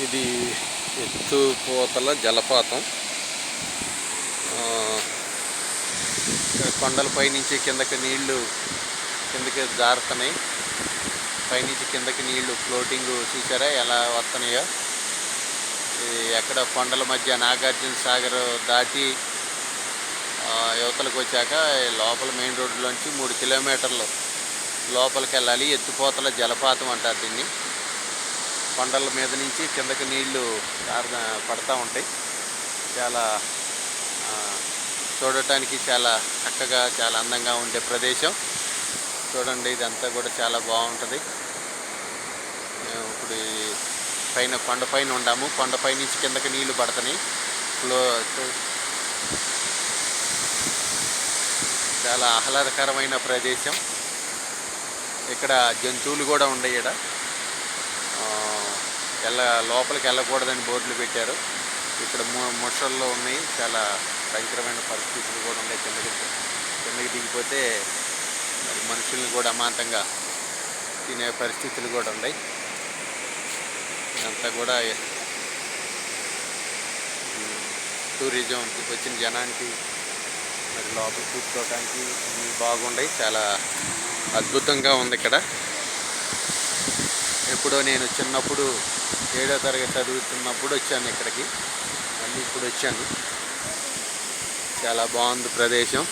ఇది ఎత్తుపోతల జలపాతం. కొండలపై నుంచి కిందకి నీళ్లు కిందకి జారుతున్నాయి. పైనుంచి కిందకి నీళ్లు ఫ్లోటింగ్ చూసారా ఎలా వస్తున్నాయో. ఇది ఎక్కడ కొండల మధ్య నాగార్జున సాగర్ దాటి యువతలకు వచ్చాక లోపల మెయిన్ రోడ్లోంచి 3 కిలోమీటర్లు లోపలికి వెళ్ళాలి. ఎత్తుపోతల జలపాతం అంటారు దీన్ని. కొండల మీద నుంచి కిందకి నీళ్లు పడతా ఉంటాయి. చాలా చూడటానికి చాలా చక్కగా చాలా అందంగా ఉండే ప్రదేశం. చూడండి, ఇదంతా కూడా చాలా బాగుంటుంది. మేము ఇప్పుడు పైన కొండపైన ఉన్నాము. కొండపై నుంచి కిందకి నీళ్లు పడుతున్నాయి. చాలా ఆహ్లాదకరమైన ప్రదేశం. ఇక్కడ జంతువులు కూడా ఉన్నాయి. లోపలికి వెళ్ళకూడదని బోర్డులు పెట్టారు. ఇక్కడ ముషల్లో ఉన్నాయి. చాలా భయంకరమైన పరిస్థితులు కూడా ఉన్నాయి. కిందకి దిగిపోతే మరి మనుషుల్ని కూడా అమాంతంగా తినే పరిస్థితులు కూడా ఉన్నాయి. ఇదంతా కూడా టూరిజం వచ్చిన జనానికి మరి లోపల కూర్చోవడానికి అన్నీ బాగున్నాయి. చాలా అద్భుతంగా ఉంది ఇక్కడ. ఎప్పుడో నేను చిన్నప్పుడు 7వ తరగతి చదువుతున్నప్పుడు వచ్చాను ఇక్కడికి. మళ్ళీ ఇప్పుడు వచ్చాను. చాలా బాగుంది ప్రదేశం.